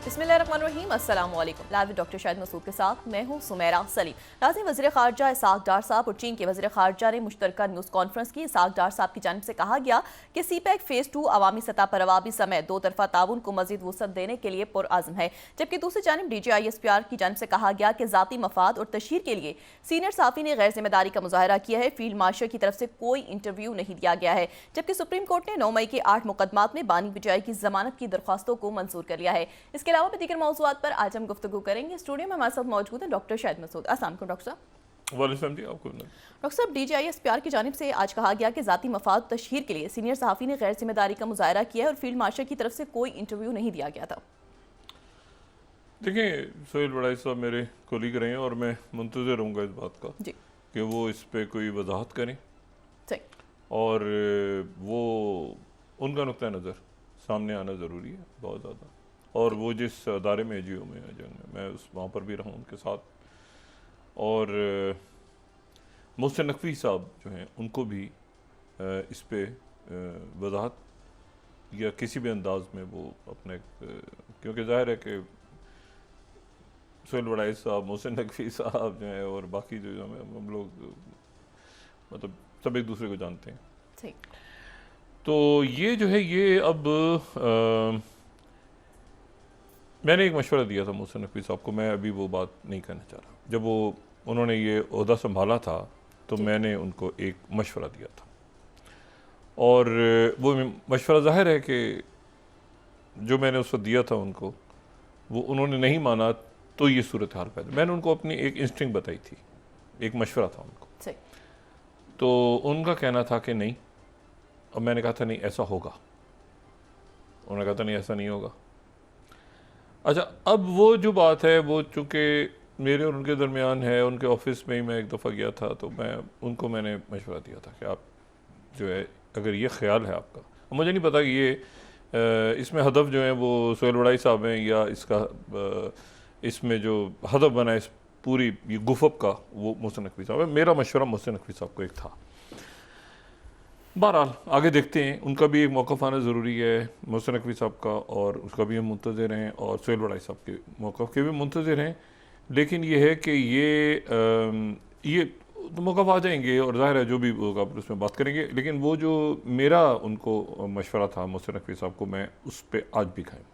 बिस्मिल्लाहिर्रहमानिर्रहीम, अस्सलाम वालेकुम। लाइव डॉक्टर शाहिद मसूद के साथ मैं हूं सुमेरा सलीम। नाज़रीन, वज़ीर ख़ारजा इसहाक़ डार साहब और चीन के वज़ीर ख़ारजा ने मुश्तरका न्यूज़ कॉन्फ्रेंस की। इसहाक़ डार साहब की जानिब से कहा गया कि CPEC फ़ेज़ 2 अवामी सतह पर अवामी समेत दो तरफ़ा ताउन को मज़ीद वुसअत देने के लिए पुरअज़्म है। जबकि दूसरी जानिब DGISPR की जानिब से कहा गया कि ज़ाती मफाद और तशहीर के लिए सीनियर सहाफ़ी ने गैर जिम्मेदारी का मुज़ाहरा किया है। फील्ड मार्शल की तरफ से कोई इंटरव्यू नहीं दिया गया है। जबकि सुप्रीम कोर्ट ने 9 मई के 8 मुकदमात में बानी बिजाई की जमानत की दरख्वास्तों को मंजूर कर लिया है। इसके अलावा भी दीगर मौज़ूआत पर आज हम गुफ्तगू करेंगे। स्टूडियो में हमारे साथ मौजूद हैं डॉक्टर शाहिद मसूद। अस्सलाम वालेकुम डॉक्टर साहब। वालेकुम जी, आपको डॉक्टर साहब, DGISPR की जानिब से आज कहा गया कि ज़ाती मफाद तशहीर के लिए सीनियर सहाफ़ी ने गैर जिम्मेदारी का मुज़ाहरा किया है और फील्ड मार्शल की तरफ से कोई इंटरव्यू नहीं दिया गया था। देखिए, सोहेल बड़ाई साहब मेरे कोलीग रहे हैं और मैं मुंतज़िर रहूँगा इस बात का जी कि वो इस पे कोई वजाहत करें सही। और वो उनका नुक्ता नज़र सामने आना ज़रूरी है बहुत ज़्यादा। और वो जिस अदारे में AGO में जंग में मैं वहाँ पर भी रहा हूँ उनके साथ। और मोहसिन नकवी साहब जो हैं उनको भी इस पे वजाहत या किसी भी अंदाज में वो अपने क्योंकि ज़ाहिर है कि सोहेल बड़ाई साहब, मोहसिन नकवी साहब जो हैं और बाकी जो हम लोग मतलब सब एक दूसरे को जानते हैं। सही। तो ये जो है ये अब मैंने एक मशवरा दिया था मोहसिन नकवी साहब को, मैं अभी वो बात नहीं करना चाह रहा। जब वो उन्होंने ये ओहदा संभाला था तो मैंने उनको एक मशवरा दिया था और वो मशवरा ज़ाहिर है कि जो मैंने उसको दिया था उनको वो उन्होंने नहीं माना तो ये सूरत हाल पैदा। मैंने उनको अपनी एक इंस्टिंक्ट बताई थी, एक मशवरा था उनको। सही। तो उनका कहना था कि नहीं, और मैंने कहा था नहीं ऐसा होगा। उन्होंने कहा था नहीं ऐसा नहीं होगा। अच्छा, अब वो जो बात है वो चूँकि मेरे और उनके दरमियान है, उनके ऑफिस में ही मैं एक दफ़ा गया था तो मैंने मशवरा दिया था कि आप जो है अगर ये ख्याल है आपका, मुझे नहीं पता कि ये इसमें हदफ जो है वो सोहेल बड़ाई साहब हैं या इसका इसमें जो हदफ बना है इस पूरी ये गुफअप का वो मोहसिन नकवी साहब है। मेरा मशवरा मोहसिन नकवी साहब को एक था। बहरहाल आगे देखते हैं, उनका भी एक मौक़िफ़ आना ज़रूरी है मोहसिन नकवी साहब का, और उसका भी हम मुंतज़िर हैं और सोहेल बड़ाई साहब के मौक़िफ़ के भी मुंतज़िर हैं। लेकिन ये है कि ये तो मौक़िफ़ आ जाएंगे और ज़ाहिर है जो भी होगा उसमें बात करेंगे। लेकिन वो जो मेरा उनको मशवरा था मोहसिन नकवी साहब को, मैं उस पर आज भी कायम।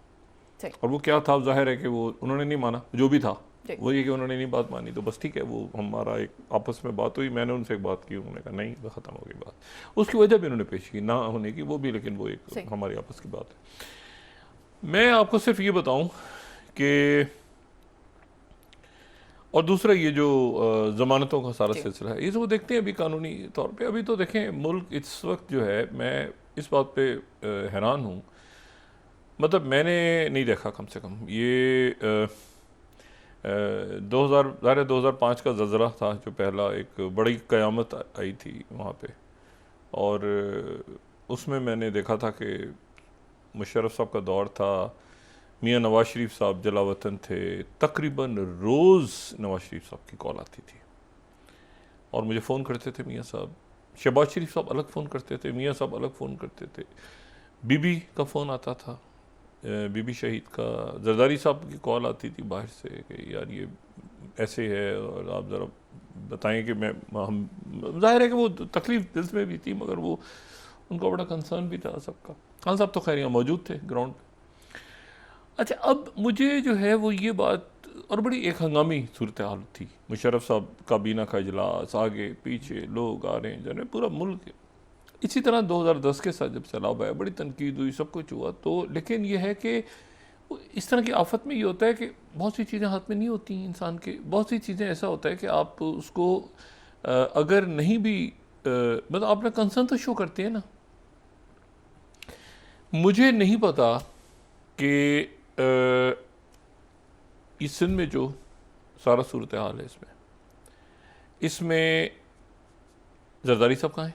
और वो क्या था, ज़ाहिर है कि वो उन्होंने नहीं माना जो भी था, वो ये कि उन्होंने नहीं बात मानी तो बस ठीक है, वो हमारा एक आपस में बात हुई, मैंने उनसे एक बात की, उन्होंने कहा नहीं ख़त्म हो गई बात। उसकी वजह भी उन्होंने पेश की ना होने की वो भी, लेकिन वो एक हमारी आपस की बात है। मैं आपको सिर्फ ये बताऊं कि और दूसरा ये जो ज़मानतों का सारा सिलसिला है, ये तो देखते हैं अभी कानूनी तौर पर। अभी तो देखें मुल्क इस वक्त जो है, मैं इस बात पर हैरान हूँ, मतलब मैंने नहीं देखा कम से कम ये 2005 का ज़लज़ला था जो पहला एक बड़ी क़यामत आई थी वहाँ पे, और उसमें मैंने देखा था कि मुशर्रफ साहब का दौर था, मियाँ नवाज शरीफ साहब जलावतन थे, तकरीबन रोज़ नवाज शरीफ साहब की कॉल आती थी और मुझे फ़ोन करते थे मियाँ साहब। शहबाज शरीफ साहब अलग फ़ोन करते थे, मियाँ साहब अलग फ़ोन करते थे। बीबी का फ़ोन आता था, बीबी शहीद का। जरदारी साहब की कॉल आती थी बाहर से कि यार ये ऐसे है और आप ज़रा बताएं कि हम ज़ाहिर है कि वो तकलीफ़ दिल में भी थी, मगर वो उनका बड़ा कंसर्न भी था सबका। खान साहब तो खैर यहाँ मौजूद थे ग्राउंड पे। अच्छा, अब मुझे जो है वो ये बात, और बड़ी एक हंगामी सूरत हाल थी, मुशर्रफ साहब काबीना का इजलास, आगे पीछे लोग आ रहे हैं जने पूरा मुल्क। इसी तरह 2010 के साथ जब सैलाब आया बड़ी तनकीद हुई, सब कुछ हुआ। तो लेकिन यह है कि इस तरह की आफत में ये होता है कि बहुत सी चीज़ें हाथ में नहीं होती इंसान के। बहुत सी चीज़ें ऐसा होता है कि आप उसको अगर नहीं भी मतलब आप अपना कंसर्न तो शो करते हैं ना। मुझे नहीं पता कि इस सिंध में जो सारा सूरत हाल है इसमें जरदारी साहब कहाँ हैं?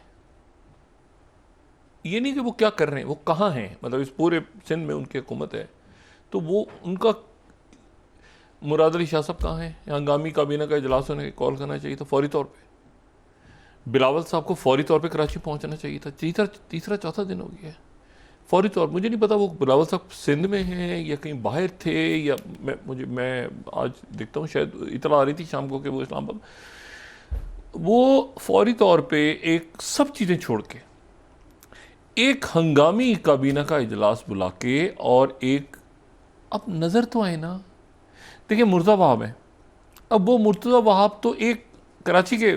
ये नहीं कि वो क्या कर रहे हैं, वो कहाँ हैं, मतलब इस पूरे सिंध में उनकी हुकूमत है तो वो उनका मुराद अली शाह साहब कहाँ हैं? हंगामी काबीना का इजलास होने कॉल करना चाहिए था फौरी तौर पे। बिलावल साहब को फौरी तौर पे कराची पहुंचना चाहिए था। तीसरा चौथा दिन हो गया है, फौरी तौर, मुझे नहीं पता वो बिलावल साहब सिंध में हैं या कहीं बाहर थे, या मैं आज देखता हूँ शायद इतला आ रही थी शाम को कि वो इस्लामाबाद, वो फौरी तौर पे एक सब चीज़ें छोड़ के एक हंगामी काबीना का इजलास बुला के, और एक अब नज़र तो आए ना, देखिए मुर्तज़ा वहाब है, अब वो मुर्तज़ा वहाब तो एक कराची के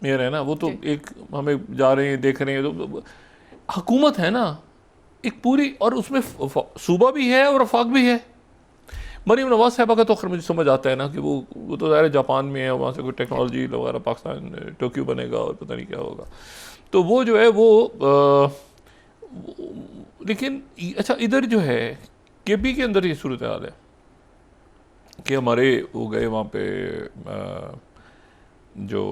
मेयर है ना, वो तो एक हमें जा रहे हैं देख रहे हैं, तो हुकूमत है ना एक पूरी, और उसमें सूबा भी है और वफाक भी है। मरीम नवाज साहबा का तो खैर मुझे समझ आता है ना कि वो तो ज़ाहिर जापान में है, वहाँ से कोई टेक्नोलॉजी वगैरह पाकिस्तान टोक्यो बनेगा और पता नहीं क्या होगा, तो वो जो है वो लेकिन अच्छा इधर जो है केपी के अंदर ये सूरत हाल है कि हमारे वो गए वहाँ पे जो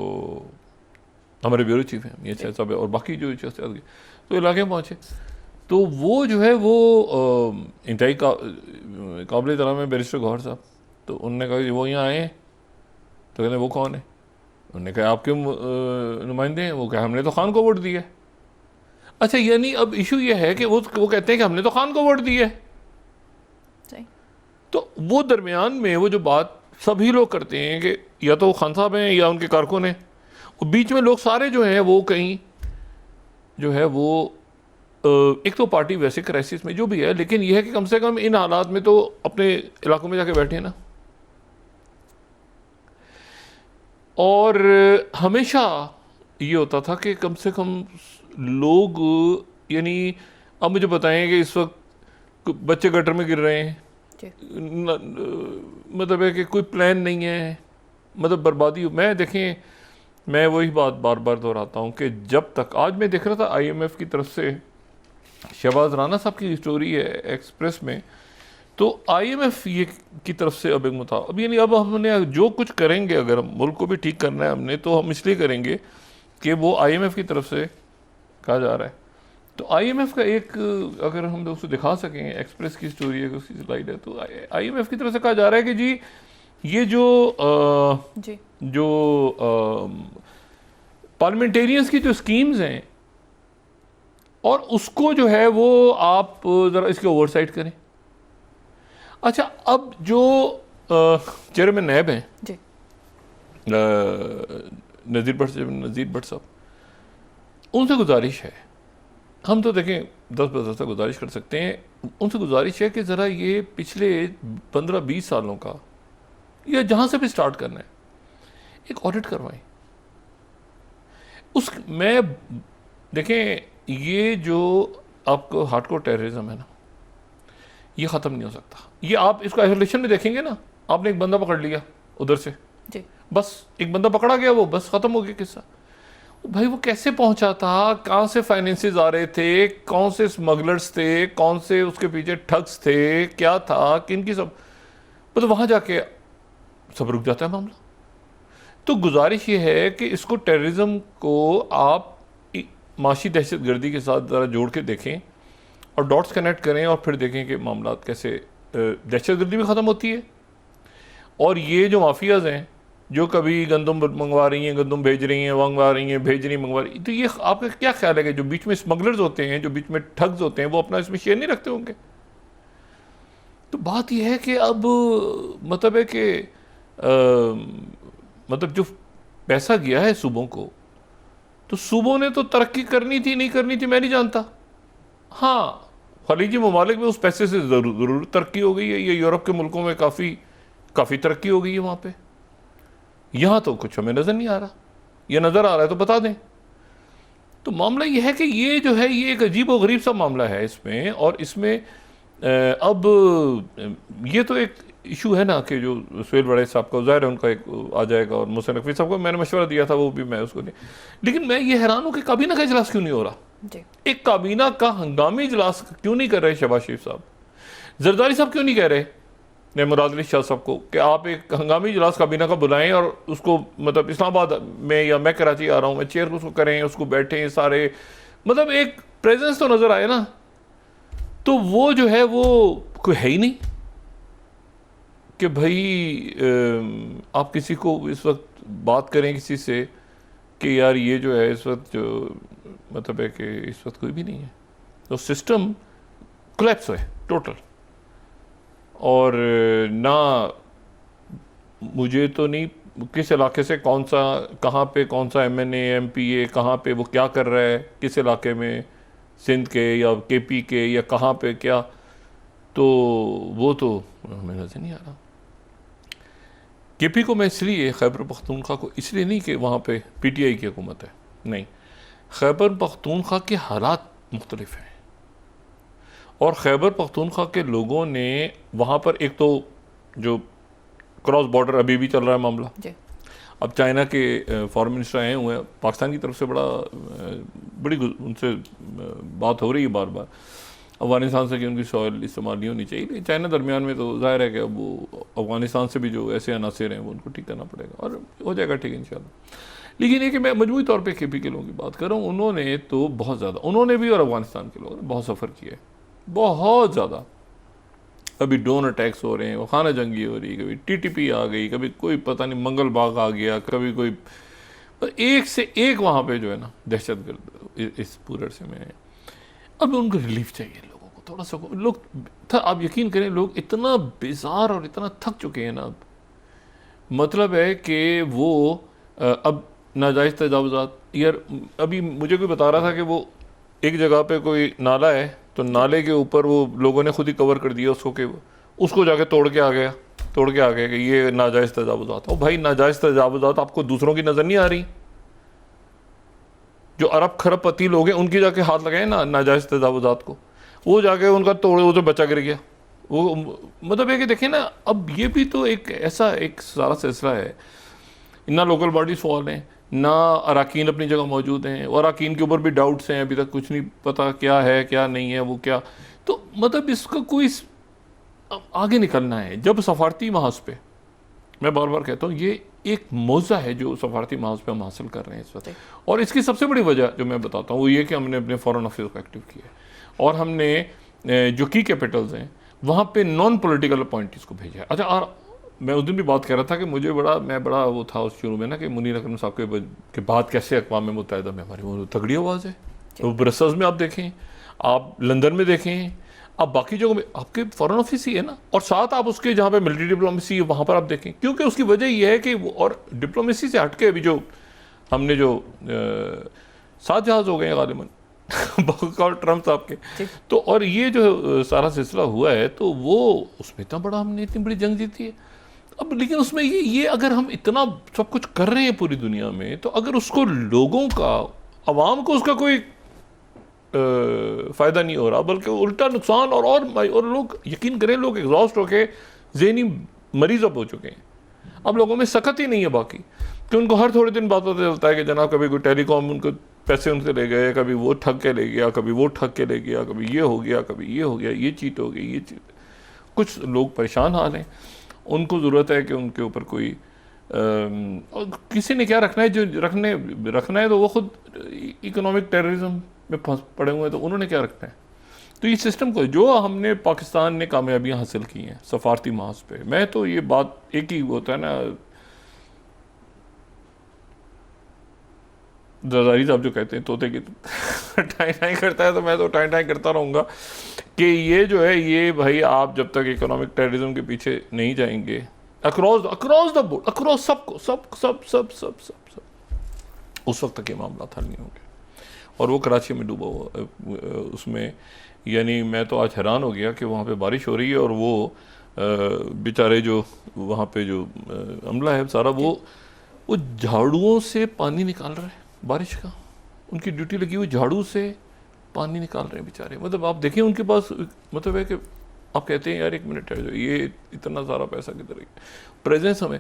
हमारे ब्यूरो चीफ हैं ये सब है और बाकी जो शख्सियत तो इलाके में पहुँचे, तो वो जो है वो इंतहाई काबिल तलाम है बैरिस्टर गौहर साहब, तो उन्होंने कहा कि वो यहाँ आए, तो कहते वो कौन है, उन्होंने कहा आपके नुमाइंदे हैं, वो कहा हमने तो खान को वोट दिया है। अच्छा यानी अब इशू ये है कि वो कहते हैं कि हमने तो खान को वोट दिया है, तो वो दरमियान में वो जो बात सभी लोग करते हैं कि या तो खान साहब हैं या उनके कारकुन हैं, और बीच में लोग सारे जो हैं वो कहीं जो है वो एक तो पार्टी वैसे क्राइसिस में जो भी है, लेकिन यह है कि कम से कम इन हालात में तो अपने इलाकों में जाके बैठे ना। और हमेशा ये होता था कि कम से कम लोग, यानी अब मुझे बताएं कि इस वक्त बच्चे गटर में गिर रहे हैं, मतलब है कि कोई प्लान नहीं है, मतलब बर्बादी। मैं देखें, मैं वही बात बार बार दोहराता हूँ कि जब तक, आज मैं देख रहा था IMF की तरफ से शहबाज राना साहब की स्टोरी है एक्सप्रेस में, तो IMF ये की तरफ से अब एक अब यानी अब हमने जो कुछ करेंगे, अगर हम मुल्क को भी ठीक करना है हमने, तो हम इसलिए करेंगे कि वो IMF की तरफ से कहा जा रहा है। तो IMF का एक, अगर हम उसको दिखा सकें, एक्सप्रेस की स्टोरी है, उसकी स्लाइड है, तो IMF की तरफ से कहा जा रहा है कि जी ये जो पार्लियामेंटेरियंस की जो स्कीम्स हैं, और उसको जो है वो आप ज़रा इसके ओवरसाइट करें। अच्छा, अब जो चेयरमैन नैब हैं नज़ीर भट्ट साहब, उनसे गुजारिश है, हम तो देखें 10 तक गुजारिश कर सकते हैं, उनसे गुजारिश है कि ज़रा ये पिछले 15-20 सालों का, या जहाँ से भी स्टार्ट करना है, एक ऑडिट करवाएं। मैं देखें, ये जो आपको हार्डकोर टेररिज्म है ना, ये ख़त्म नहीं हो सकता। ये आप इसको आइसोलेशन में देखेंगे ना, आपने एक बंदा पकड़ लिया उधर से जी, बस एक बंदा पकड़ा गया, वो बस ख़त्म हो गया किस्सा। भाई वो कैसे पहुंचा था, कहाँ से फाइनेंसेस आ रहे थे, कौन से स्मगलर्स थे, कौन से उसके पीछे ठग्स थे, क्या था, किन की, सब तो वहाँ जाके सब रुक जाता है मामला। तो गुजारिश ये है कि इसको, टेररिज्म को आप माशी दहशतगर्दी के साथ ज़रा जोड़ के देखें और डॉट्स कनेक्ट करें, और फिर देखें कि मामला कैसे दहशतगर्दी भी ख़त्म होती है, और ये जो माफियाज़ हैं जो कभी गंदम मंगवा रही हैं, गंदम भेज रही हैं, मंगवा रही हैं, भेज रही, मंगवा रही, तो ये आपका क्या ख्याल है कि जो बीच में स्मगलर्स होते हैं, जो बीच में ठग्स होते हैं, वो अपना इसमें शेयर नहीं रखते होंगे? तो बात यह है कि अब मतलब है कि मतलब जो पैसा गया है सूबों को, तो सूबों ने तो तरक्की करनी थी, नहीं करनी थी मैं नहीं जानता। हाँ, खलीजी ममालिक में उस पैसे से ज़रूर तरक्की हो गई है, ये यूरोप के मुल्कों में काफ़ी तरक्की हो गई है वहाँ पे। यहाँ तो कुछ हमें नज़र नहीं आ रहा, ये नज़र आ रहा है तो बता दें। तो मामला ये है कि ये जो है, ये एक अजीब और गरीब सा मामला है इसमें, और इसमें अब ये तो एक इशू है ना कि जो सुहेल बड़े साहब का, ज़ाहिर है उनका एक आ जाएगा, और मुहसिन नकवी साहब को मैंने मशवरा दिया था, वो भी मैं उसको नहीं, लेकिन मैं ये हैरान हूँ कि काबीना का इजलास क्यों नहीं हो रहा। एक काबीना का हंगामी इजलास क्यों नहीं कर रहे शहबाज शरीफ साहब, जरदारी साहब क्यों नहीं कह रहे मुराद अली शाह साहब को कि आप एक हंगामी इजलास काबीना का बुलाएं, और उसको मतलब इस्लामाबाद में, या मैं कराची आ रहा हूँ, मैं चेयर उसको करें, उसको बैठें सारे, मतलब एक प्रेजेंस तो नज़र आए ना। तो वो जो है वो कोई है ही नहीं कि भाई आप किसी को इस वक्त बात करें किसी से कि यार ये जो है इस वक्त जो मतलब है कि इस वक्त कोई भी नहीं है। तो सिस्टम कोलैप्स है टोटल। और ना मुझे तो नहीं किस इलाके से कौन सा, कहाँ पे कौन सा MNA MPA कहाँ पे वो क्या कर रहा है, किस इलाके में, सिंध के या KP के या कहाँ पे क्या, तो वो तो हमें नजर नहीं आ रहा। KP को मैं इसलिए, खैबर पख्तूनख्वा को इसलिए नहीं कि वहाँ पे PTI की हुकूमत है, नहीं, खैबर पख्तूनख्वा के हालात मुख्तलिफ हैं और खैबर पख्तूनख्वा के लोगों ने वहाँ पर एक तो जो क्रॉस बॉर्डर अभी भी चल रहा है मामला जी। अब चाइना के फॉरेन मिनिस्टर आए हुए हैं, पाकिस्तान की तरफ से बड़ी उनसे बात हो रही है बार बार अफगानिस्तान से कि उनकी सॉइल इस्तेमाल नहीं होनी चाहिए, लेकिन चाइना दरमियान में तो जाहिर है कि अब वो अफगानिस्तान से भी जो ऐसे अनासर हैं वो उनको ठीक करना पड़ेगा और हो जाएगा ठीक इंशाल्लाह। लेकिन ये कि मैं मजमूई तौर पे KP के लोगों की बात कर रहा हूँ, उन्होंने तो बहुत ज़्यादा, उन्होंने भी और अफगानिस्तान के लोगों ने बहुत सफ़र किया है, बहुत ज़्यादा। कभी ड्रोन अटैक्स हो रहे हैं, वो खाना जंगी हो रही, कभी TTP आ गई, कभी कोई पता नहीं मंगल बाग आ गया, कभी कोई, पर एक से एक वहाँ पे जो है ना दहशतगर्द इस पूरे अरसे में है। अब उनको रिलीफ चाहिए लोगों को, थोड़ा सा लोग आप यकीन करें, लोग इतना बेजार और इतना थक चुके हैं ना, अब मतलब है कि वो अब नाजायज़ तजावुज़ात, यार अभी मुझे कोई बता रहा था कि वो एक जगह पे कोई नाला है तो नाले के ऊपर वो लोगों ने खुद ही कवर कर दिया उसको कि उसको जाके तोड़ के आ गया कि ये नाजायज़ तजावुज़ात। ओ भाई, नाजायज़ तजावुज़ात आपको दूसरों की नज़र नहीं आ रही? जो अरब खरबपति लोग हैं उनकी जाके हाथ लगाए ना नाजायज़ तजावुज़ात को, वो जाके उनका तोड़े, वो तो बचा गिर गया। वो मतलब है कि देखें ना, अब ये भी तो एक ऐसा एक सारा सिलसिला है, ना लोकल बॉडीज फॉल हैं, ना अराकीन अपनी जगह मौजूद हैं, और अराकीन के ऊपर भी डाउट्स हैं, अभी तक कुछ नहीं पता क्या है क्या नहीं है वो क्या। तो मतलब इसका कोई आगे निकलना है। जब सफारती महाज पे, मैं बार बार कहता हूँ, ये एक मौज़ा है जो सफारती महाज पे हम हासिल कर रहे हैं इस वक्त, और इसकी सबसे बड़ी वजह जो मैं बताता हूँ वो ये कि हमने अपने फॉरेन ऑफिस को एक्टिव किया है और हमने जो की कैपिटल्स हैं वहाँ पे नॉन पॉलिटिकल अपॉइंटीज़ को भेजा है। अच्छा, और मैं उस दिन भी बात कर रहा था कि मुझे मैं बड़ा वो था उस शुरू में ना कि मुनीर अकरम साहब के बाद कैसे अक़वाम मुत्तहिदा में हमारी वो तगड़ी आवाज़ है। तो ब्रसेल्स में आप देखें, आप लंदन में देखें, आप बाकी जगहों में आपके फॉरेन ऑफिस ही है ना, और साथ आप उसके जहाँ पे मिलिट्री डिप्लोमेसी है वहाँ पर आप देखें, क्योंकि उसकी वजह यह है कि और डिप्लोमेसी से हटके अभी जो हमने जो 7 जहाज़ हो गए हैं गालिबन और ट्रम्प साहब के, तो और ये जो सारा सिलसिला हुआ है तो वो उसमें इतना बड़ा हमने इतनी बड़ी जंग जीती है। अब लेकिन उसमें ये अगर हम इतना सब कुछ कर रहे हैं पूरी दुनिया में, तो अगर उसको लोगों का, अवाम को उसका कोई फ़ायदा नहीं हो रहा बल्कि उल्टा नुकसान, और लोग यकीन करें, लोग एग्जॉस्ट होके ज़हनी मरीज अब हो चुके हैं। अब लोगों में सकत ही नहीं है बाकी कि उनको हर थोड़े दिन बाद पता चलता है कि जनाब कभी कोई टेलीकॉम उनको पैसे उनसे ले गए, कभी वो ठग के ले गया, कभी वो ठग के ले गया, कभी ये हो गया, कभी ये हो गया, ये चीट हो गई, ये चीट। कुछ लोग परेशान हाल हैं, उनको ज़रूरत है कि उनके ऊपर कोई और किसी ने क्या रखना है, जो रखना है तो वो खुद इकोनॉमिक टेररिज्म में फंस पड़े हुए हैं, तो उन्होंने क्या रखना है। तो ये सिस्टम को जो हमने पाकिस्तान ने कामयाबियां हासिल की हैं सफारती महाज पे, मैं तो ये बात एक ही होता है ना, जरदारी साहब जो कहते हैं तोते की टाई टाई करता है, तो मैं तो टाई टाई करता रहूँगा कि ये जो है, ये भाई आप जब तक इकोनॉमिक टेररिज्म के पीछे नहीं जाएंगे अक्रॉस द बोर्ड, अक्रॉस सबको सब उस वक्त तक ये मामला हल नहीं होंगे। और वो कराची में डूबा हुआ उसमें, यानी मैं तो आज हैरान हो गया कि वहाँ पे बारिश हो रही है और वो बेचारे जो वहाँ पे जो अमला है सारा, वो झाड़ुओं से पानी निकाल रहे हैं बारिश का, उनकी ड्यूटी लगी हुई, झाड़ू से पानी निकाल रहे हैं बेचारे। मतलब आप देखिए उनके पास, मतलब है कि आप कहते हैं यार एक मिनट है, ये इतना सारा पैसा किधर है। प्रेजेंस हमें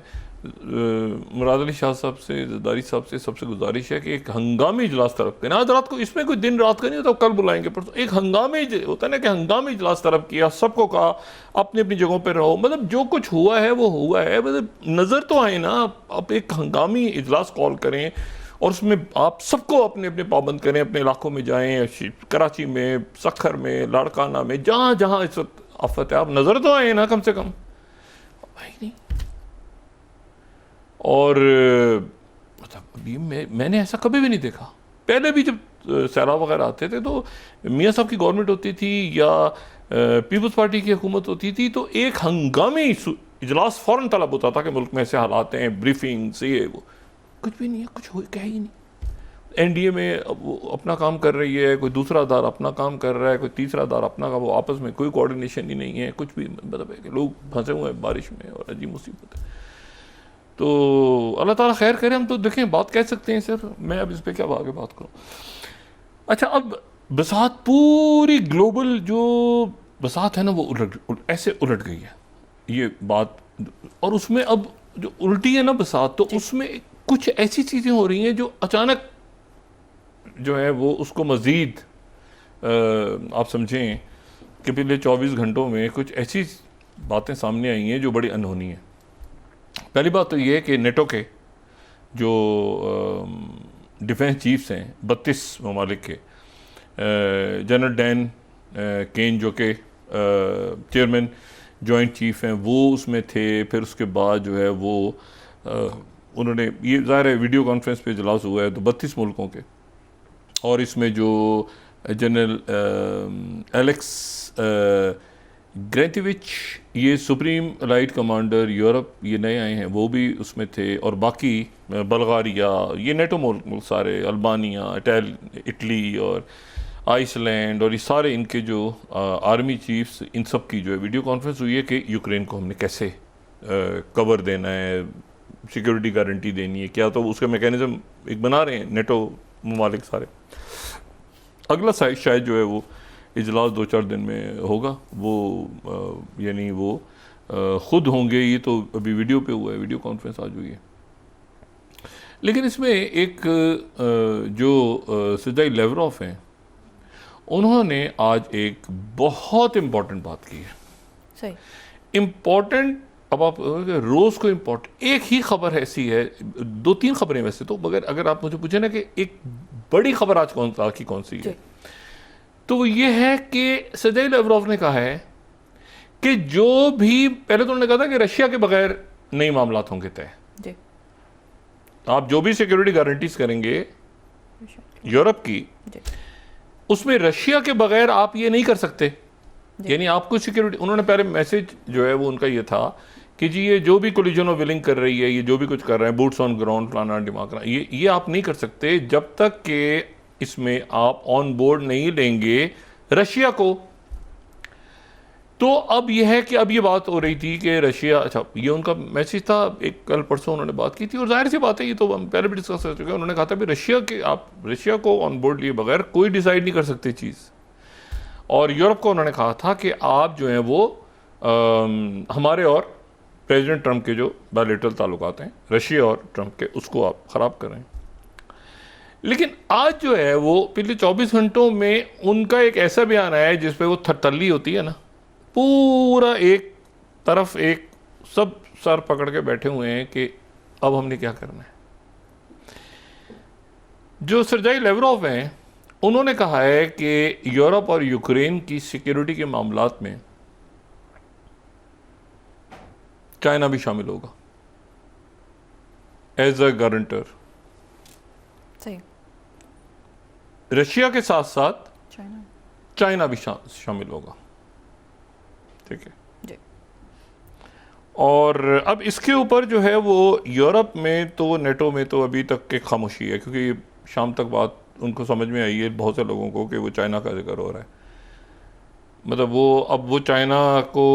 मुराद अली शाह साहब से, जरदारी साहब से सबसे गुजारिश है कि एक हंगामी इजलास तरफ करें। आज रात को, इसमें कोई दिन रात का नहीं होता, तो कल बुलाएंगे, पर एक हंगामी होता है ना कि हंगामी इजलास तरफ किया, सबको कहा अपनी अपनी जगहों पर रहो, मतलब जो कुछ हुआ है वो हुआ है, मतलब नज़र तो आए ना। आप एक हंगामी इजलास कॉल करें और उसमें आप सबको अपने अपने पाबंद करें, अपने इलाकों में जाएँ, कराची में, सखर में, लाड़काना में, जहाँ जहाँ इस वक्त आफत है, आप नज़र तो आए ना कम से कम। भाई नहीं। और मतलब अभी मैंने ऐसा कभी भी नहीं देखा। पहले भी जब सैलाब वगैरह आते थे तो मियाँ साहब की गवर्नमेंट होती थी या पीपल्स पार्टी की हुकूमत होती थी तो एक हंगामी इजलास फ़ौरन तलब होता था कि मुल्क में ऐसे हालात हैं, ब्रीफिंग से ये वो। कुछ भी नहीं है, कुछ हो क्या ही नहीं। एनडीए में वो अपना काम कर रही है, कोई दूसरा दार अपना काम कर रहा है, कोई तीसरा दार अपना काम, वो आपस में कोई कोऑर्डिनेशन ही नहीं है, कुछ भी मतलब है कि लोग फंसे हुए हैं बारिश में और अजीब मुसीबत है। तो अल्लाह ताला खैर करे। हम तो देखें बात कह सकते हैं सर, मैं अब इस पर क्या आगे बात करूँ। अच्छा, अब बसात पूरी ग्लोबल जो बसात है ना वो ऐसे उलट गई है ये बात, और उसमें अब जो उल्टी है ना बसात, तो उसमें कुछ ऐसी चीज़ें हो रही हैं जो अचानक जो है वो उसको मज़ीद आप समझें कि पिछले 24 घंटों में कुछ ऐसी बातें सामने आई हैं जो बड़ी अनहोनी है। पहली बात तो ये है कि नेटो के जो डिफेंस चीफ्स हैं 32 ममालिक के, जनरल डैन केन जो के चेयरमैन जॉइंट चीफ हैं वो उसमें थे। फिर उसके बाद जो है वो उन्होंने, ये ज़ाहिर है वीडियो कॉन्फ्रेंस पे इजलास हुआ है तो 32 मुल्कों के, और इसमें जो जनरल एलेक्स ग्रेंटिविच, ये सुप्रीम लाइट कमांडर यूरोप, ये नए आए हैं, वो भी उसमें थे, और बाकी बल्गारिया, ये नेटो मुल्क सारे, अल्बानिया, इटली और आइसलैंड, और ये सारे इनके जो आर्मी चीफ्स, इन सब की जो है वीडियो कॉन्फ्रेंस हुई है कि यूक्रेन को हमने कैसे कवर देना है, सिक्योरिटी गारंटी देनी है क्या, तो उसका मैकेनिज्म एक बना रहे हैं नेटो ममालिक सारे। अगला शायद जो है वो इजलास 2-4 दिन में होगा, वो यानी वो ख़ुद होंगे, ये तो अभी वीडियो पे हुआ है, वीडियो कॉन्फ्रेंस आज हुई है। लेकिन इसमें एक जो सर्गेई लैवरोव हैं, उन्होंने आज एक बहुत इम्पॉर्टेंट बात की है। सही इम्पॉर्टेंट, अब आप रोज़ को इम्पॉर्टेंट, एक ही खबर ऐसी है, 2-3 खबरें वैसे तो, मगर अगर आप मुझे पूछे ना कि एक बड़ी खबर आज कौन सी है, तो वो ये है कि सर्गेई लैवरोव ने कहा है कि जो भी, पहले तो उन्होंने कहा था कि रशिया के बगैर नए मामलात होंगे तय, आप जो भी सिक्योरिटी गारंटीज करेंगे यूरोप की, उसमें रशिया के बगैर आप ये नहीं कर सकते, यानी आपको सिक्योरिटी, उन्होंने पहले मैसेज जो है वो उनका ये था कि जी ये जो भी कोलिजन ऑफ विलिंग कर रही है, ये जो भी कुछ कर रहे हैं, बूट्स ऑन ग्राउंड, फलाना ढिमाकना, ये आप नहीं कर सकते जब तक कि इसमें आप ऑन बोर्ड नहीं लेंगे रशिया को। तो अब यह है कि अब ये बात हो रही थी कि रशिया, अच्छा ये उनका मैसेज था, एक कल परसों उन्होंने बात की थी, और जाहिर सी बात है ये तो हम पहले भी डिस्कस कर चुके हैं, उन्होंने कहा था कि आप रशिया को ऑन बोर्ड लिए बगैर कोई डिसाइड नहीं कर सकते चीज़। और यूरोप को उन्होंने कहा था कि आप जो हैं वो हमारे और प्रेसिडेंट ट्रंप के जो बायलैटरल ताल्लुकात हैं रशिया और ट्रंप के, उसको आप ख़राब कर रहे हैं। लेकिन आज जो है वो पिछले 24 घंटों में उनका एक ऐसा बयान आया है जिस पे वो थरथल्ली होती है ना, पूरा एक तरफ एक सब सर पकड़ के बैठे हुए हैं कि अब हमने क्या करना है। जो सर्गेई लैवरोव हैं, उन्होंने कहा है कि यूरोप और यूक्रेन की सिक्योरिटी के मामलात में चाइना भी शामिल होगा एज अ गारंटर। सही। रशिया के साथ साथ चाइना भी शामिल होगा, ठीक है जी। और अब इसके ऊपर जो है वो यूरोप में तो नेटो में तो अभी तक के खामोशी है, क्योंकि शाम तक बात उनको समझ में आई है बहुत से लोगों को कि वो चाइना का जिक्र हो रहा है। मतलब वो अब वो चाइना को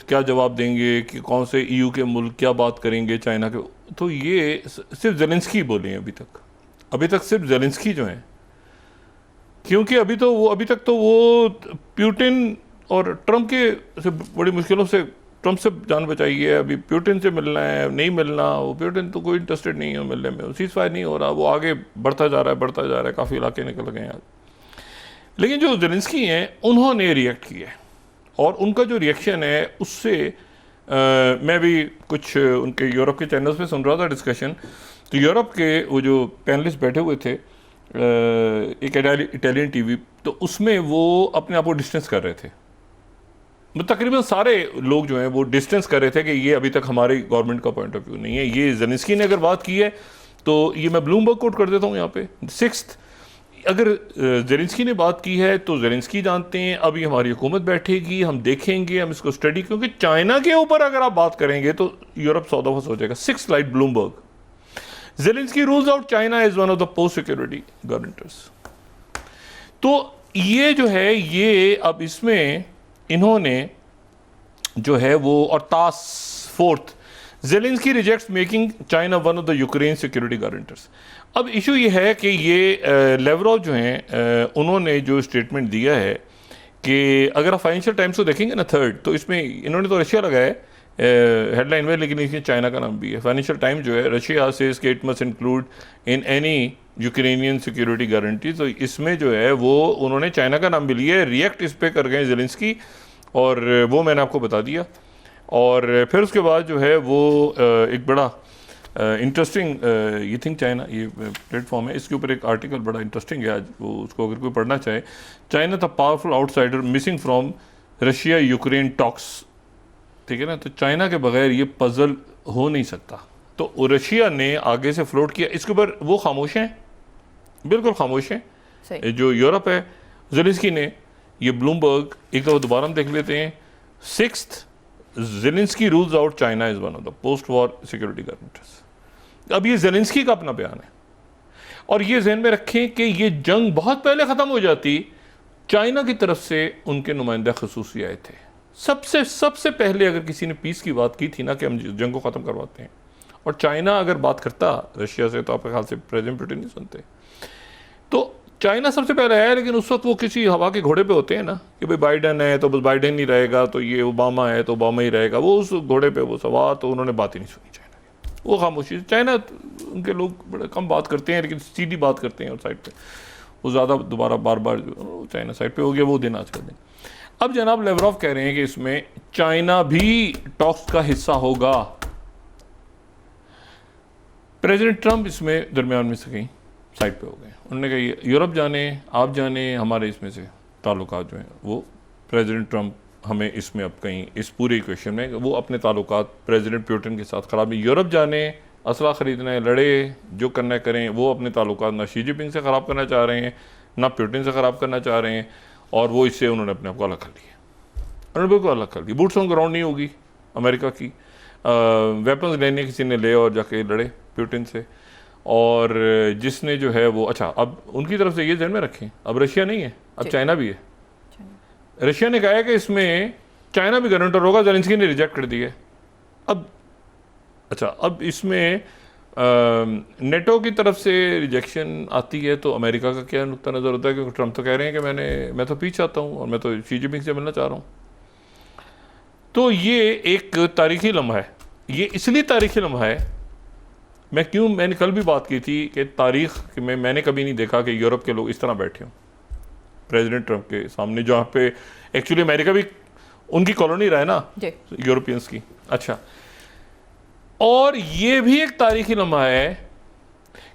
क्या जवाब देंगे कि कौन से ईयू के मुल्क क्या बात करेंगे चाइना के, तो ये सिर्फ ज़ेलेंस्की बोले हैं अभी तक सिर्फ ज़ेलेंस्की जो हैं, क्योंकि अभी तक तो वो प्यूटिन और ट्रंप के से बड़ी मुश्किलों से ट्रंप से जान बचाई है। अभी प्यूटिन से मिलना है, नहीं मिलना, वो प्यूटिन तो कोई इंटरेस्टेड नहीं है मिलने में, सीज़ फायर नहीं हो रहा, वो आगे बढ़ता जा रहा है, काफ़ी इलाके निकल गए हैं। लेकिन जो ज़ेलेंस्की हैं उन्होंने रिएक्ट किया है, और उनका जो रिएक्शन है उससे मैं भी कुछ उनके यूरोप के चैनल्स पे सुन रहा था डिस्कशन, तो यूरोप के वो जो पैनलिस्ट बैठे हुए थे एक इटालियन टीवी, तो उसमें वो अपने आप को डिस्टेंस कर रहे थे, तकरीबन सारे लोग जो हैं वो डिस्टेंस कर रहे थे कि ये अभी तक हमारी गवर्नमेंट का पॉइंट ऑफ व्यू नहीं है। ये ज़ेलेंस्की ने अगर बात की है तो ये मैं ब्लूमबर्ग कोट कर देता हूँ यहाँ पे, 6th अगर ज़ेलेंस्की ने बात की है तो ज़ेलेंस्की जानते हैं, अभी हमारी हुकूमत बैठेगी, हम देखेंगे, हम इसको स्टडी, क्योंकि चाइना के ऊपर अगर आप बात करेंगे तो यूरोप सौदाफस हो जाएगा। 6 slide Bloomberg, Zelensky rules out China is one of the post security guarantors. तो ये जो है, ये अब इसमें इन्होंने जो है वो, और task fourth, Zelensky rejects making China one of the Ukraine security guarantors. अब इशू ये है कि ये लेवरोव जो हैं उन्होंने जो स्टेटमेंट दिया है कि अगर आप फाइनेंशियल टाइम्स को देखेंगे ना थर्ड, तो इसमें इन्होंने तो रशिया लगाया है हेडलाइन में, लेकिन इसमें चाइना का नाम भी है। फाइनेंशियल टाइम जो है, रशिया सेज कि it must include in any Ukrainian security guarantee, तो इसमें जो है वो उन्होंने चाइना का नाम भी लिया है। रिएक्ट इस पर कर गए ज़ेलेंस्की, और वो मैंने आपको बता दिया। और फिर उसके बाद जो है वो एक बड़ा इंटरेस्टिंग ये थिंक चाइना, ये प्लेटफॉर्म है, इसके ऊपर एक आर्टिकल बड़ा इंटरेस्टिंग है आज, वो उसको अगर कोई पढ़ना चाहे, China the powerful outsider missing from Russia Ukraine talks, ठीक है ना। तो चाइना के बगैर ये पजल हो नहीं सकता। तो रशिया ने आगे से फ्लोट किया, इसके ऊपर वो खामोश हैं, बिल्कुल खामोश हैं। जो यूरोप है, ज़ेलेंस्की ने, ये ब्लूमबर्ग, एक दफ़ा दोबारा हम देख लेते हैं। 6th, Zelensky rules out China is one of the post war security guarantors. अब ये ज़ेलेंस्की का अपना बयान है, और ये जहन में रखें कि ये जंग बहुत पहले ख़त्म हो जाती, चाइना की तरफ से उनके नुमाइंदा खसूसी आए थे। सबसे पहले अगर किसी ने पीस की बात की थी ना कि हम जंग को ख़त्म करवाते हैं, और चाइना अगर बात करता रशिया से, तो आपके ख्याल से प्रेसिडेंट पुतिन नहीं सुनते। तो चाइना सबसे पहले है, लेकिन उस वक्त वो किसी हवा के घोड़े पे होते हैं ना, कि भाई बाइडन है तो बस बाइडन ही रहेगा, तो ये ओबामा है तो ओबामा ही रहेगा, वो उस घोड़े पे वो सवार, तो उन्होंने बात ही नहीं सुनी चाइना की, वो खामोशी। चाइना उनके लोग बड़े कम बात करते हैं, लेकिन सीधी बात करते हैं, और साइड पे वो ज़्यादा दोबारा बार बार चाइना साइड पे हो गया वो दिन आज का दिन। अब जनाब लेवरोव कह रहे हैं कि इसमें चाइना भी टॉक्स का हिस्सा होगा। प्रेसिडेंट ट्रंप इसमें दरमियान में से कहीं साइड पे हो गए। उन्होंने कहा यूरोप जाने, आप जाने, हमारे इसमें से ताल्लुकात जो हैं वो, प्रेसिडेंट ट्रंप हमें इसमें अब कहीं इस पूरे इक्वेशन में वो अपने ताल्लुकात प्रेसिडेंट पुतिन के साथ ख़राब है। यूरोप जाने, असला ख़रीदना है, लड़े, जो करना है करें, वो अपने ताल्लुकात ना शी जिनपिंग से ख़राब करना चाह रहे हैं, ना पुतिन से ख़राब करना चाह रहे हैं, और वो इससे उन्होंने अपने आप को अलग कर लिया। उन्होंने बिल्कुल अलग कर लिया। बूट्स ऑन ग्राउंड नहीं होगी अमेरिका की, वेपन्स लेने किसी ने ले और जाके लड़े पुतिन से, और जिसने जो है वो, अच्छा अब उनकी तरफ से ये ध्यान में रखें, अब रशिया नहीं है, अब चाइना भी है। रशिया ने कहा है कि इसमें चाइना भी गारंटर होगा, ज़ेलेंस्की ने रिजेक्ट कर दिया। अब अच्छा, अब इसमें नेटो की तरफ से रिजेक्शन आती है तो अमेरिका का क्या नुक्ता नज़र होता है, क्योंकि ट्रंप तो कह रहे हैं कि मैं तो पीछे आता हूँ और मैं तो शी जिनपिंग से मिलना चाह रहा हूँ। तो ये एक तारीखी लम्हा है। ये इसलिए तारीखी लम्हा है, मैंने कल भी बात की थी कि तारीख में मैंने कभी नहीं देखा कि यूरोप के लोग इस तरह बैठे हों प्रेसिडेंट ट्रंप के सामने, जहाँ पे एक्चुअली अमेरिका भी उनकी कॉलोनी रहा है ना यूरोपियंस की। अच्छा, और ये भी एक तारीखी लम्हा है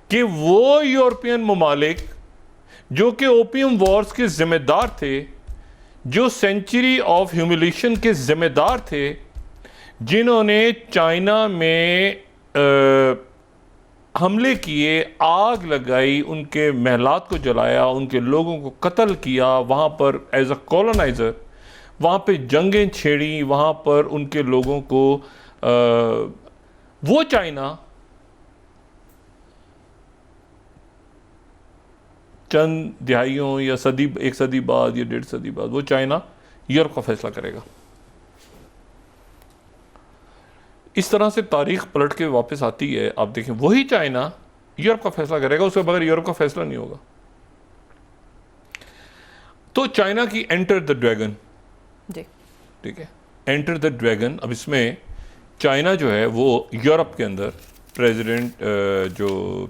कि वो यूरोपियन ममालिक जो कि ओपियम वॉर्स के ज़िम्मेदार थे, जो सेंचुरी ऑफ ह्यूमिलेशन के ज़िम्मेदार थे, जिन्होंने चाइना में हमले किए, आग लगाई, उनके महलात को जलाया, उनके लोगों को कत्ल किया, वहाँ पर एज अ कॉलोनाइज़र वहाँ पे जंगें छेड़ी, वहाँ पर उनके लोगों को वो चाइना चंद दिहाइयों या एक सदी बाद या 1.5 सदी बाद वो चाइना यूरोप का फैसला करेगा। इस तरह से तारीख पलट के वापस आती है। आप देखें, वही चाइना यूरोप का फैसला करेगा, उसके बगैर यूरोप का फैसला नहीं होगा। तो चाइना की एंटर द ड्रैगन, ठीक है, एंटर द ड्रैगन। अब इसमें चाइना जो है वो यूरोप के अंदर प्रेसिडेंट जो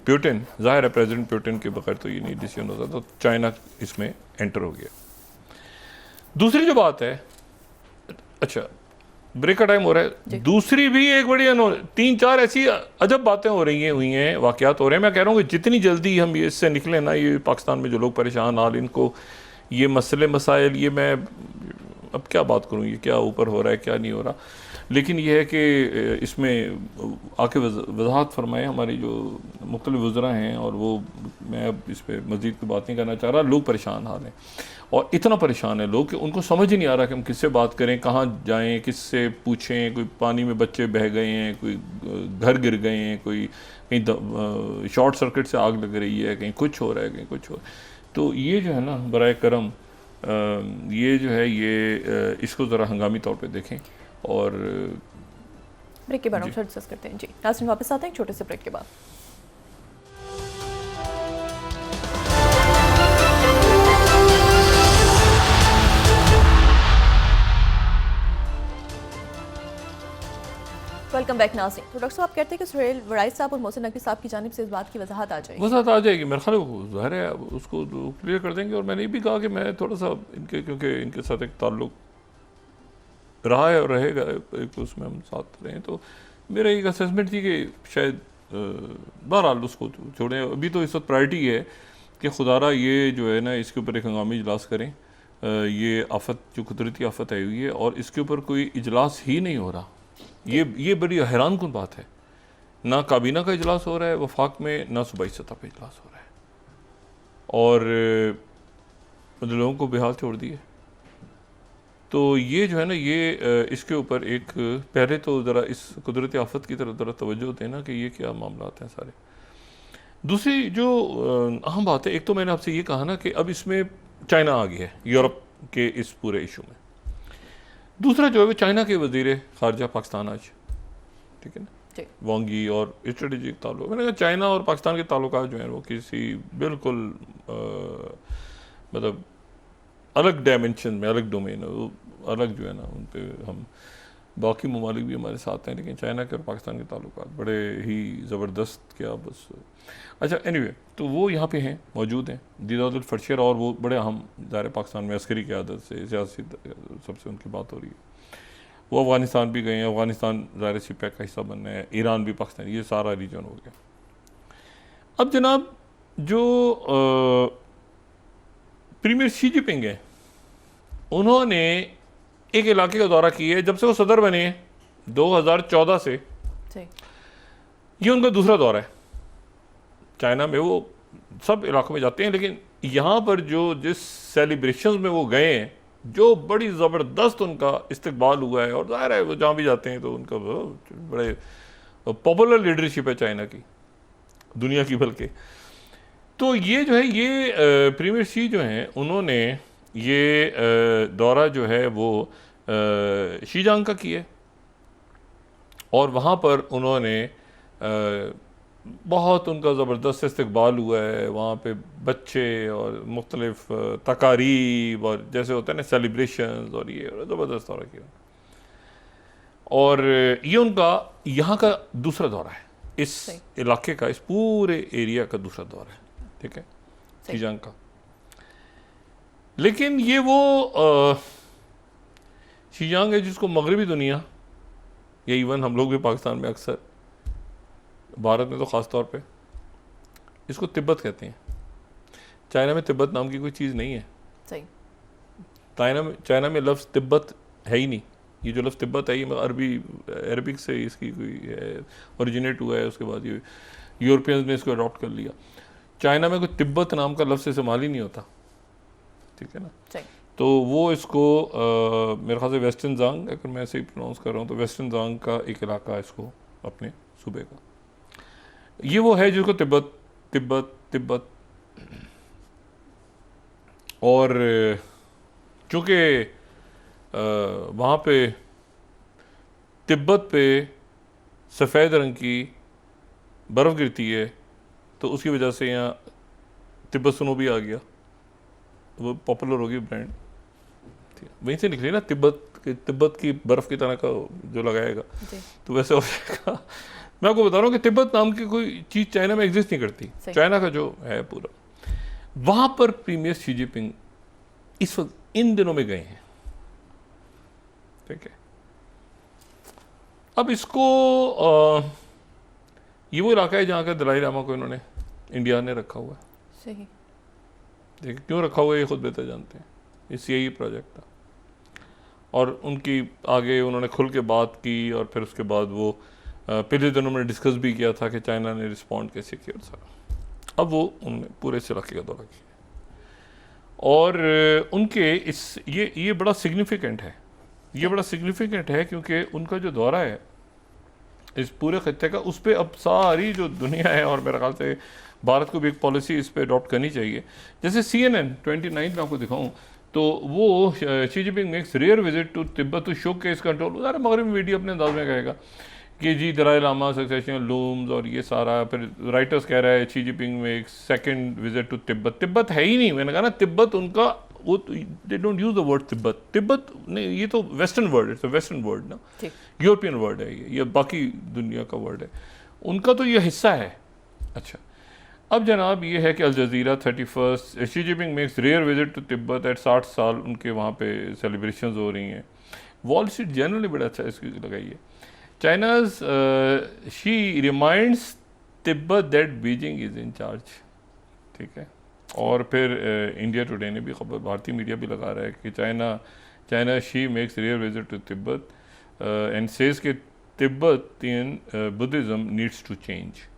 पुतिन, जाहिर है प्रेसिडेंट पुतिन के बगैर तो ये नहीं डिसीजन होता, तो चाइना इसमें एंटर हो गया। दूसरी जो बात है, अच्छा ब्रेक का टाइम हो रहा है, दूसरी भी एक बड़ी 3-4 ऐसी अजब बातें हुई हैं, वाकयात हो रहे हैं। मैं कह रहा हूँ कि जितनी जल्दी हम ये इससे निकले ना, ये पाकिस्तान में जो लोग परेशान हाल, इनको ये मसले मसाइल, ये मैं अब क्या बात करूँ, ये क्या ऊपर हो रहा है क्या नहीं हो रहा। लेकिन ये है कि इसमें आके वजाहत फरमाए हमारी जो मुख्तलिफ वज़रा हैं, और वो मैं अब इस पर मज़ीद की बात नहीं करना चाह रहा। लोग परेशान हाल हैं, और इतना परेशान है लोग कि उनको समझ ही नहीं आ रहा कि हम किससे बात करें, कहाँ जाएं, किससे पूछें। कोई पानी में बच्चे बह गए हैं, कोई घर गिर गए हैं, कोई कहीं शॉर्ट सर्किट से आग लग रही है, कहीं कुछ हो रहा है, कहीं कुछ हो। तो ये जो है ना, बराए करम ये जो है ये इसको ज़रा हंगामी तौर पे देखें। और ब्रेक के बाद हम डिस्कस करते हैं जी। नाज़रीन वापस आते हैं एक छोटे से ब्रेक के बाद। वेलकम बैक नाज़रीन। तो डॉक्टर साहब आप कहते हैं कि सुहेल वराइद साहब और मोहसिन नकवी साहब की जानिब से इस बात की वजाहत आ जाएगी। वजाहत आ जाएगी, मेरे ख्याल ज़ाहिर है उसको क्लियर कर देंगे। और मैंने ये भी कहा कि मैं थोड़ा सा इनके, क्योंकि इनके साथ एक ताल्लुक़ रहा है और रहेगा, एक उसमें हम साथ रहे हैं, तो मेरा एक असेसमेंट थी कि शायद बहरहाल उसको छोड़ें। अभी तो इस वक्त प्रायोरिटी है कि खुदारा ये जो है ना, इसके ऊपर एक हंगामी इजलास करें। ये आफत जो कुदरती आफत आई हुई है, और इसके ऊपर कोई इजलास ही नहीं हो रहा। ये बड़ी हैरान कुन बात है। ना काबीना का इजलास हो रहा है वफाक में, ना सूबाई सतह पर इजलास हो रहा है, और लोगों को बेहाल छोड़ दिए। तो ये जो है ना, ये इसके ऊपर एक पहले तो ज़रा इस कुदरती आफत की तरफ ज़रा तवज्जो देना कि ये क्या मामलात हैं सारे। दूसरी जो अहम बात है, एक तो मैंने आपसे ये कहा ना कि अब इसमें चाइना आ गया है यूरोप के इस पूरे इशू में। दूसरा जो है वो चाइना के वज़ीर ख़ारजा पाकिस्तान आज, ठीक है ना, वांगी, और स्ट्रेटेजिक ताल्लुक। मैंने कहा चाइना और पाकिस्तान के ताल्लुकात जो हैं वो किसी बिल्कुल मतलब अलग डायमेंशन में, अलग डोमेन, अलग जो है ना, उन पर हम बाकी ममालिक भी हमारे साथ हैं, लेकिन चाइना के और पाकिस्तान के ताल्लुकात बड़े ही ज़बरदस्त, क्या बस। अच्छा एनीवे, तो वो यहाँ पे हैं, मौजूद हैं, दीदारुल फर्शर, और वो बड़े अहम ज़ाहिर पाकिस्तान में अस्करी क़यादत से, सियासी सबसे उनकी बात हो रही है। वो अफ़गानिस्तान भी गए हैं, अफ़गानिस्तान ज़ाहिर सीपैक का हिस्सा बनना है, ईरान भी, पाकिस्तान, ये सारा रीजन हो गया। अब जनाब जो प्रीमियर शी जिनपिंग है, उन्होंने एक इलाके का दौरा किया है जब से वो सदर बने हैं 2014 से। ये उनका दूसरा दौरा है चाइना में। वो सब इलाकों में जाते हैं, लेकिन यहाँ पर जो जिस सेलिब्रेशन में वो गए हैं, जो बड़ी ज़बरदस्त उनका इस्तकबाल हुआ है, और ज़ाहिर है वो जहाँ भी जाते हैं तो उनका बड़े पॉपुलर लीडरशिप है चाइना की, दुनिया की बल्कि। तो ये जो है, ये प्रीमियर शी जो हैं, उन्होंने ये दौरा जो है वो शीजांग का किया, और वहाँ पर उन्होंने बहुत उनका ज़बरदस्त इस्तकबाल हुआ है। वहाँ पे बच्चे और मुख्तलिफ तकारीब और जैसे होता है ना सेलिब्रेशंस, और ये ज़बरदस्त दौरा किया। और ये उनका यहाँ का दूसरा दौरा है, इस इलाके का, इस पूरे एरिया का दूसरा दौरा है, ठीक है, शीजांग का। लेकिन ये वो शीजांग है जिसको मगरबी दुनिया, या इवन हम लोग भी पाकिस्तान में अक्सर, भारत में तो ख़ास तौर पे, इसको तिब्बत कहते हैं। चाइना में तिब्बत नाम की कोई चीज़ नहीं है। सही। चाइना में लफ्ज़ तिब्बत है ही नहीं। ये जो लफ्ज़ तिब्बत है, ये अरबिक से इसकी कोई ओरिजिनेट हुआ है, उसके बाद ये यूरोपियंस ने इसको अडॉप्ट कर लिया। चाइना में कोई तिब्बत नाम का लफ्ज़ इस्तेमाल ही नहीं होता, ठीक है ना। सही। तो वो इसको मेरे ख्याल से वेस्टर्न जांग, अगर मैं ऐसे ही प्रोनाउंस कर रहा हूँ, तो वेस्टर्न जांग का एक इलाका इसको, अपने सूबे का, ये वो है जिसको तिब्बत तिब्बत तिब्बत। और चूँकि वहाँ पे तिब्बत पे सफ़ेद रंग की बर्फ़ गिरती है, तो उसकी वजह से यहाँ तिब्बत स्नो भी आ गया, वो पॉपुलर होगी ब्रांड, वहीं से निकली ना, तिब्बत की बर्फ़ की तरह का जो लगाएगा तो वैसे हो जाएगा। मैं आपको बता रहा हूँ कि तिब्बत नाम की कोई चीज़ चाइना में एग्जिस्ट नहीं करती। चाइना का जो है पूरा, वहाँ पर प्रीमियर शी जिनपिंग इस वक्त इन दिनों में गए हैं, ठीक है। अब इसको ये वो इलाका है जहाँ का दलाई लामा को इन्होंने, इंडिया ने रखा हुआ है। सही। देखिए क्यों रखा हुआ है, ये खुद बेहतर जानते हैं। ये CIE प्रोजेक्ट था। और उनकी आगे उन्होंने खुल के बात की, और फिर उसके बाद वो पिछले दिनों में डिस्कस भी किया था कि चाइना ने रिस्पॉन्ड कैसे किया था। अब वो उन्होंने पूरे इस इलाके का दौरा किया, और उनके ये बड़ा सिग्निफिकेंट है, ये बड़ा सिग्निफिकेंट है क्योंकि उनका जो दौरा है इस पूरे खत्ते का, उस पर अब सारी जो दुनिया है, और मेरे ख्याल से भारत को भी एक पॉलिसी इस पर अडॉप्ट करनी चाहिए। जैसे CNN 29 में आपको दिखाऊं तो वो Xi Jinping makes rare visit to Tibet to showcase control. अरे मगरबी मीडिया अपने अंदाज में कहेगा कि जी दलाई लामा सक्सेशन लूम्स और ये सारा, फिर राइटर्स कह रहा है Xi Jinping makes second visit to Tibet. Tibet है ही नहीं, मैंने कहा ना तिब्बत उनका वो, they don't use the word Tibet. Tibet नहीं, ये तो western word, it's a western word ना, यूरोपियन वर्ड है ये बाकी दुनिया का वर्ड है, उनका तो ये हिस्सा है। अच्छा, अब जनाब ये है कि Al Jazeera 31 Xi Jinping makes rare visit to Tibet at 60 साल उनके वहाँ पे सेलिब्रेशंस हो रही हैं। वॉल स्ट्रीट जर्नल ने बड़ा अच्छा इसकी लगाई है, China's she reminds Tibet that Beijing is in charge. ठीक है, और फिर इंडिया टुडे ने भी खबर, भारतीय मीडिया भी लगा रहा है कि China Xi makes rare visit to Tibet and says कि Tibetan Buddhism needs to change.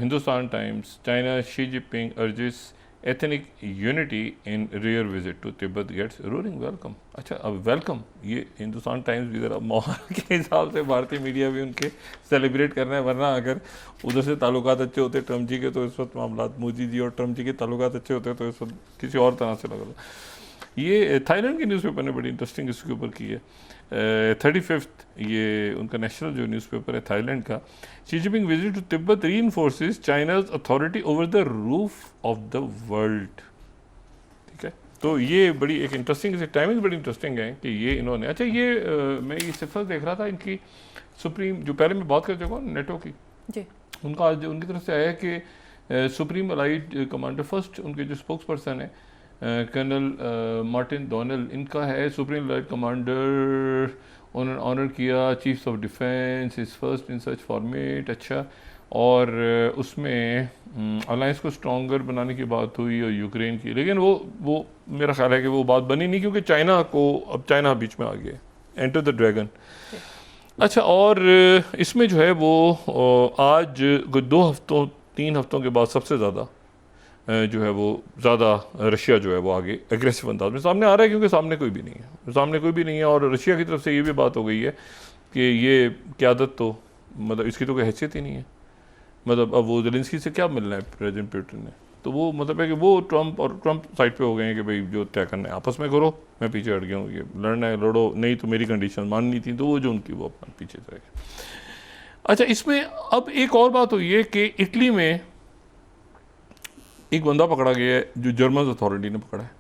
Hindustan Times, China Xi Jinping urges ethnic unity in rare visit to Tibet gets roaring welcome. अच्छा, अब वेलकम, ये Hindustan times भी ज़रा माहौल के हिसाब से भारतीय मीडिया भी उनके सेलिब्रेट करना है, वरना अगर उधर से ताल्लुकात अच्छे होते ट्रम्प जी के तो इस वक्त मामला, मोदी जी और ट्रम्प जी के ताल्लुकात अच्छे होते तो इस वक्त किसी और तरह से लगा। ये थाईलैंड के न्यूज़पेपर ने बड़ी इंटरेस्टिंग इसके ऊपर की है, 35 ये उनका नेशनल जो न्यूज़पेपर है थाईलैंड का। Xi Jinping visit to Tibet reinforces China's authority over the roof of the world. ठीक है, तो ये बड़ी एक इंटरेस्टिंग, टाइमिंग बड़ी इंटरेस्टिंग है कि ये इन्होंने, अच्छा ये मैं ये सिफर देख रहा था इनकी सुप्रीम, जो पहले मैं बात कर चुका हूँ नेटो की जी, उनका आज उनकी तरफ से आया कि सुप्रीम अलाइड कमांडर फर्स्ट, उनके जो स्पोक्स पर्सन है कर्नल मार्टिन डोनल, इनका है सुप्रीम अलाइड कमांडर, उन्होंने ऑनर किया chiefs of defence is first in such format. अच्छा, और उसमें अलायंस को स्ट्रॉन्गर बनाने की बात हुई और यूक्रेन की, लेकिन वो मेरा ख्याल है कि वो बात बनी नहीं, क्योंकि चाइना को, अब चाइना बीच में आ गया, एंटर द ड्रैगन। अच्छा, और इसमें जो है वो आज 3 हफ्तों के बाद सबसे ज़्यादा जो है वो ज़्यादा रशिया जो है वो आगे एग्रेसिव अंदाज में सामने आ रहा है, क्योंकि सामने कोई भी नहीं है, सामने कोई भी नहीं है। और रशिया की तरफ से ये भी बात हो गई है कि ये क़यादत तो मतलब इसकी तो कोई हैसियत ही नहीं है, मतलब अब वो ज़ेलेंस्की से क्या मिलना है प्रेसिडेंट पुतिन ने, तो वो मतलब है कि वो ट्रम्प साइड पे हो गए हैं कि भाई जो तय करना है आपस में करो, मैं पीछे हट गया हूँ, ये लड़ना है लड़ो, नहीं तो मेरी कंडीशन माननी थी, तो वो जो उनकी वो अपना पीछे रह गए। अच्छा, इसमें अब एक और बात हुई है कि इटली में एक बंदा पकड़ा गया है जो जर्मन अथॉरिटी ने पकड़ा है,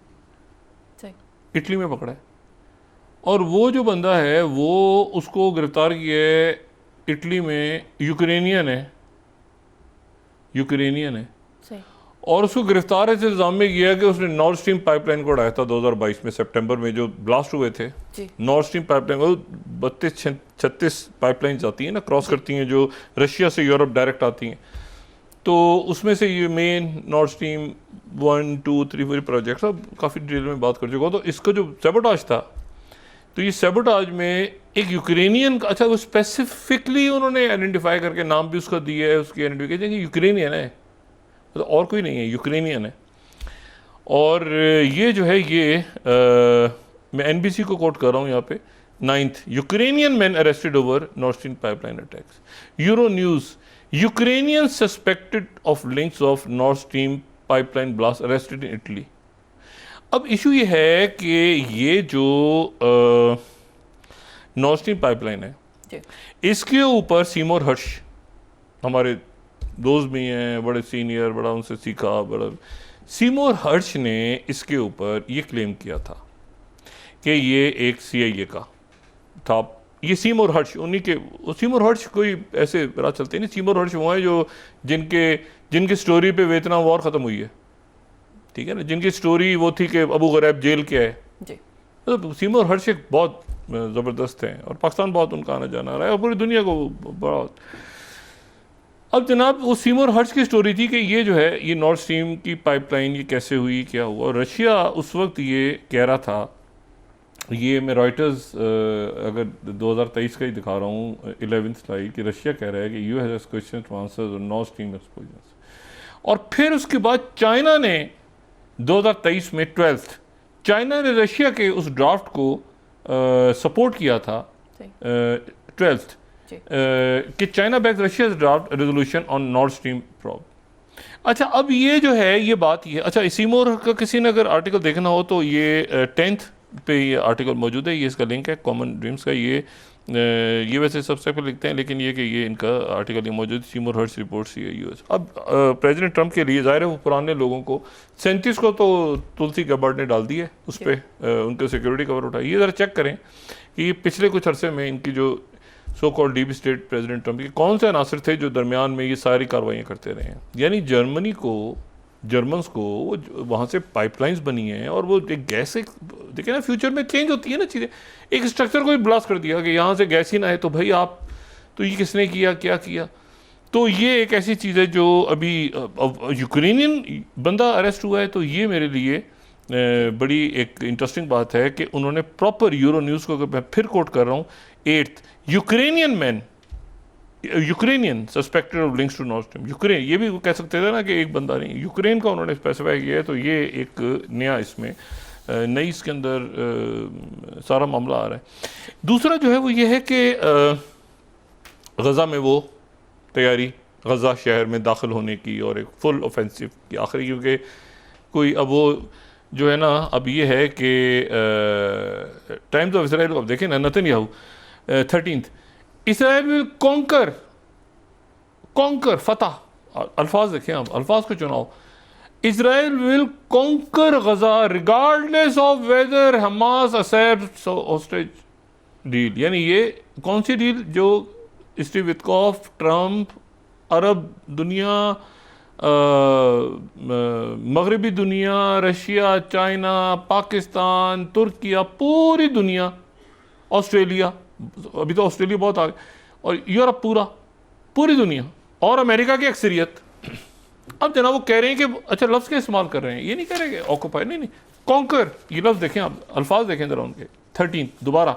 इटली में पकड़ा है, और वो जो बंदा है वो उसको गिरफ्तार किया है इटली में, यूक्रेनियन है और उसको गिरफ्तार इस इल्ज़ाम में किया कि उसने नॉर्थ स्ट्रीम पाइपलाइन को उड़ाया था 2022 में सितंबर में, जो ब्लास्ट हुए थे नॉर्थ स्ट्रीम पाइपलाइन, वो 32-36 पाइपलाइन आती हैं ना, क्रॉस करती हैं, जो रशिया से यूरोप डायरेक्ट आती हैं, तो उसमें से ये मेन नॉर्थ स्ट्रीम 1, 2, 3 प्रोजेक्ट्स, अब काफ़ी डिटेल में बात कर चुका हूँ। तो इसका जो सेबोटाज था, तो ये सेबोटाज में एक यूक्रेनियन का, अच्छा वो स्पेसिफिकली उन्होंने आइडेंटिफाई करके नाम भी उसका दिया है, उसकी आइडेंटिफिकेशन कि यूक्रेनियन है, तो और कोई नहीं है, यूक्रेनियन है। और ये जो है ये मैं NBC को कोट कर रहा हूँ यहाँ पे, 9th Ukrainian man arrested over north stream pipeline attacks, euro news, Ukrainian suspected of links of north stream pipeline blast arrested in Italy. अब इशू ये है कि ये जो नॉर्थ स्ट्रीम पाइपलाइन है, इसके ऊपर सीमोर हर्ष हमारे दोस्त भी हैं, बड़े सीनियर, बड़ा उनसे सीखा, बड़ा सीमोर हर्ष ने इसके ऊपर ये क्लेम किया था कि ये एक CIA का था। ये सीमोर हर्ष उन्हीं के, सीमोर हर्ष कोई ऐसे राह चलते नहीं, सीमोर हर्ष वो हैं जो जिनके स्टोरी पे वियतनाम वॉर ख़त्म हुई है, ठीक है ना, जिनकी स्टोरी वो थी कि अबू गरैब जेल के आए, तो सीमोर हर्ष एक बहुत ज़बरदस्त हैं और पाकिस्तान बहुत उनका आना जाना रहा है और पूरी दुनिया को बहुत। अब जनाब वो सीमोर हर्ष की स्टोरी थी कि ये जो है ये नॉर्थ स्ट्रीम की पाइपलाइन ये कैसे हुई, क्या हुआ, और रशिया उस वक्त ये कह रहा था ये मैं रॉयटर्स अगर 2023 का ही दिखा रहा हूँ 11th स्लाइड कि रशिया कह रहा है कि US has question to answer Nord Stream explosion. और फिर उसके बाद चाइना ने 2023 में 12th चाइना ने रशिया के उस ड्राफ्ट को सपोर्ट किया था 12th कि China backs Russia draft resolution on Nord Stream probe. अच्छा, अब ये जो है ये बात ये, अच्छा सीमोर का किसी ने अगर आर्टिकल देखना हो तो ये 10th पे ये आर्टिकल मौजूद है, ये इसका लिंक है कॉमन ड्रीम्स का। ये वैसे सबसे पहले लिखते हैं लेकिन ये कि ये इनका आर्टिकल ये मौजूद सीमोर हर्ट्स रिपोर्ट्स ये यूएस। अब प्रेसिडेंट ट्रंप के लिए ज़ाहिर है वो पुराने लोगों को 37 को तो तुलसी गबार्ड ने डाल दी है उस पर, उनके सिक्योरिटी कवर उठाई। ये ज़रा चेक करें कि पिछले कुछ अरसे में इनकी जो so called deep state president Trump के कौन से अनासर थे जो दरमियान में ये सारी कार्रवाइयाँ करते रहे हैं। यानी जर्मन्स को वहाँ से पाइपलाइंस बनी हैं और वो एक गैस एक देखिए ना फ्यूचर में चेंज होती है ना चीज़ें। एक स्ट्रक्चर को भी ब्लास्ट कर दिया कि यहाँ से गैस ही ना है तो भाई आप तो ये किसने किया क्या किया। तो ये एक ऐसी चीज़ है जो अभी यूक्रेनियन बंदा अरेस्ट हुआ है, तो ये मेरे लिए बड़ी एक इंटरेस्टिंग बात है कि उन्होंने प्रॉपर यूरो न्यूज़ को मैं फिर कोट कर रहा हूँ 8th Ukrainian suspected of links to Nord Stream. Ukraine ये भी कह सकते थे ना कि एक बंदा नहीं, यूक्रेन का उन्होंने स्पेसिफाई किया है। तो ये एक नया इसमें नई इसके अंदर सारा मामला आ रहा है। दूसरा जो है वो ये है कि गज़ा में वो तैयारी गज़ा शहर में दाखिल होने की और एक फुल ऑफेंसिव की आखिरी, क्योंकि कोई अब वो जो है ना अब ये है कि टाइम्स ऑफ इसराइल अब देखें ना Netanyahu 13th Israel will conquer फतह, अल्फाज देखें आप अल्फाज को चुनाव, Israel will conquer Gaza regardless of whether Hamas accepts hostage deal. यानी ये कौन सी डील जो स्टीव विटकॉफ, ट्रंप, अरब दुनिया, मगरबी दुनिया, रशिया, चाइना, पाकिस्तान, तुर्किया, पूरी दुनिया, ऑस्ट्रेलिया, अभी तो ऑस्ट्रेलिया बहुत आगे, और यूरोप पूरी दुनिया और अमेरिका की अक्सरियत। अब जनाब वो कह रहे हैं कि अच्छा लफ्ज़ के इस्तेमाल कर रहे हैं, ये नहीं कह रहे कि ऑक्यूपाई, नहीं कॉन्कर, ये लफ्ज़ देखें आप अल्फाज देखें जरा उनके 13 दोबारा,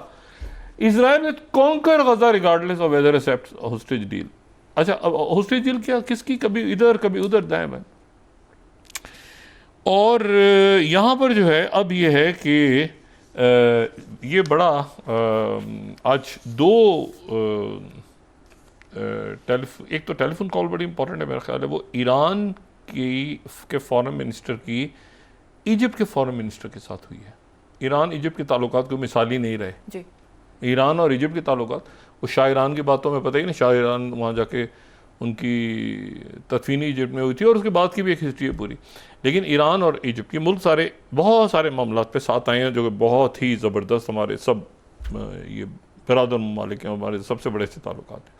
Israel will conquer Gaza regardless of whether accept hostage deal. अच्छा अब होस्टेज डील क्या किसकी, कभी इधर कभी उधर दाएं बाएं। और यहाँ पर जो है अब ये है कि ये बड़ा आज दो एक तो टेलीफोन कॉल बड़ी इंपॉर्टेंट है मेरा ख्याल है, वो ईरान के फॉरेन मिनिस्टर की इजिप्ट के फॉरेन मिनिस्टर के साथ हुई है। ईरान इजिप्ट के ताल्लुकात को मिसाली नहीं रहे जी। ईरान और इजिप्ट के ताल्लुकात, वो शाह ईरान की बातों में पता ही नहीं, शाह ईरान वहाँ जाके उनकी तदफीनी इजिप्ट में हुई थी और उसके बाद की भी एक हिस्ट्री है पूरी। लेकिन ईरान और इजिप्ट के मुल्क सारे बहुत सारे मामलों पे साथ आए हैं जो कि बहुत ही ज़बरदस्त हमारे सब ये बरादर ममालिक हैं, हमारे सबसे बड़े से ताल्लुकात हैं।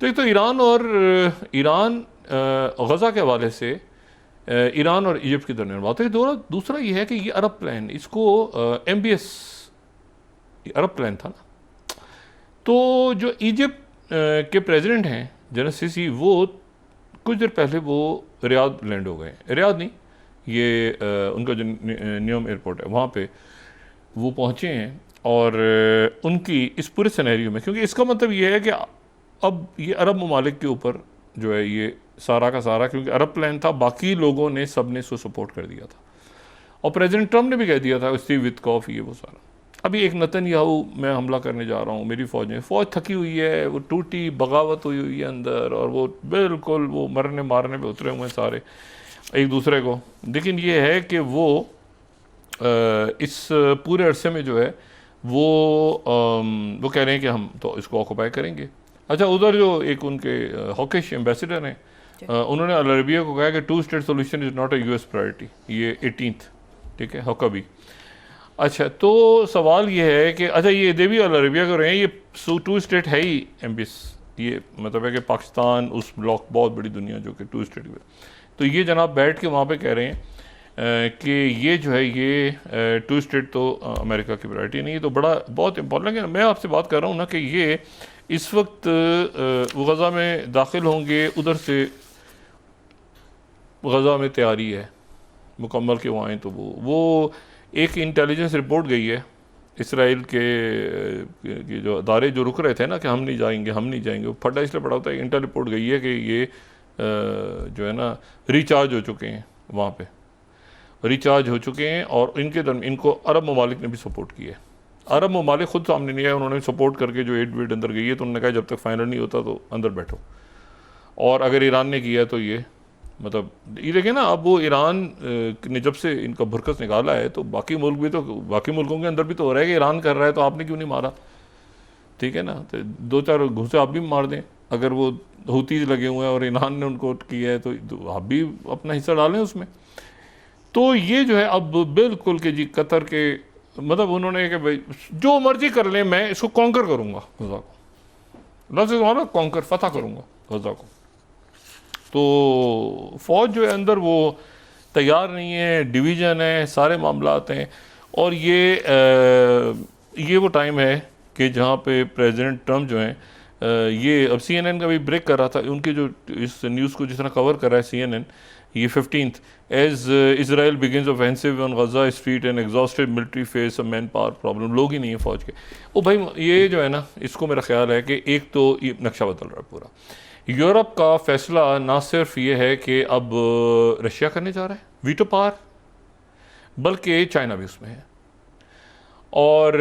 तो एक तो ईरान गज़ा के हवाले से ईरान और इजिप्ट के दरमियान बात है। दूसरा ये है कि ये अरब प्लान, इसको MBS अरब प्लान था ना, तो जो इजिप्ट के प्रेसिडेंट हैं जनरल सीसी, वो कुछ देर पहले वो रियाद लैंड हो गए, रियाद नहीं ये उनका जो न्यूम एयरपोर्ट है वहाँ पे वो पहुँचे हैं। और उनकी इस पूरे सिनेरियो में, क्योंकि इसका मतलब ये है कि अब ये अरब ममालिक के ऊपर जो है ये सारा का सारा, क्योंकि अरब प्लान था, बाकी लोगों ने सब ने इसको सपोर्ट कर दिया था और प्रेसिडेंट ट्रंप ने भी कह दिया था स्टीव विटकॉफ ये वो सारा। अभी एक नेतन्याहू मैं हमला करने जा रहा हूँ, मेरी फ़ौज थकी हुई है, वो टूटी बगावत हुई है अंदर और वो बिल्कुल वो मरने मारने पे उतरे हुए हैं सारे एक दूसरे को। लेकिन ये है कि वो इस पूरे अरसे में जो है वो कह रहे हैं कि हम तो इसको ऑक्यूपाई करेंगे। अच्छा उधर जो एक उनके हॉकिश एम्बेसडर हैं, उन्होंने अल अरबिया को कहा कि 2 state solution is not a US priority, ये 18th ठीक है हॉकबी। अच्छा तो सवाल ये है कि अच्छा ये देवी अल अरबिया कर रहे हैं, ये 2 स्टेट है ही MBS, ये मतलब है कि पाकिस्तान उस ब्लॉक बहुत बड़ी दुनिया जो कि 2 स्टेट में, तो ये जनाब बैठ के वहाँ पे कह रहे हैं कि ये जो है ये 2 स्टेट तो अमेरिका की प्रायोरिटी नहीं है। तो बड़ा बहुत इंपॉर्टेंट है। मैं आपसे बात कर रहा हूँ ना कि ये इस वक्त वो गज़ा में दाखिल होंगे, उधर से गज़ा में तैयारी है मुकम्मल के वो आएँ। तो वो एक इंटेलिजेंस रिपोर्ट गई है इसराइल के जो अदारे जो रुक रहे थे ना कि हम नहीं जाएंगे, वो फटा इसलिए पड़ा होता है। इंटर रिपोर्ट गई है कि ये जो है ना रिचार्ज हो चुके हैं, वहाँ पे रिचार्ज हो चुके हैं, और इनको अरब ममालिक ने भी सपोर्ट किया है। अरब ममालिक खुद सामने नहीं आए, उन्होंने सपोर्ट करके जो एड वेड अंदर गई है, तो उन्होंने कहा जब तक फाइनल नहीं होता तो अंदर बैठो। और अगर ईरान ने किया तो ये मतलब ये देखें ना, अब वो ईरान ने जब से इनका भुरकस निकाला है तो बाकी मुल्कों के अंदर भी तो हो रहा है कि ईरान कर रहा है तो आपने क्यों नहीं मारा, ठीक है ना। तो 2-4 घुसे आप भी मार दें, अगर वो हूतीज लगे हुए हैं और ईरान ने उनको किया है तो आप भी अपना हिस्सा डालें उसमें। तो ये जो है अब बिल्कुल कि जी कतर के मतलब उन्होंने कि भाई जो मर्जी कर लें, मैं इसको कॉन्कर करूँगा गजा को, लफ्ज़ कॉन्कर फतह करूँगा गजा को। तो फ़ौज जो है अंदर वो तैयार नहीं है, डिवीज़न है, सारे मामलात हैं। और ये वो टाइम है कि जहाँ पे प्रेसिडेंट ट्रम्प जो हैं ये अब CNN का भी ब्रेक कर रहा था, उनकी जो इस न्यूज़ को जिस तरह कवर कर रहा है CNN, ये 15th as Israel begins offensive on Gaza street and exhausted military face a manpower problem. लोग ही नहीं है फ़ौज के। ओ भाई ये जो है ना, इसको मेरा ख्याल है कि एक तो ये नक्शा बदल रहा है पूरा। यूरोप का फैसला ना सिर्फ ये है कि अब रशिया करने जा रहा है वीटो पावर, बल्कि चाइना भी उसमें है। और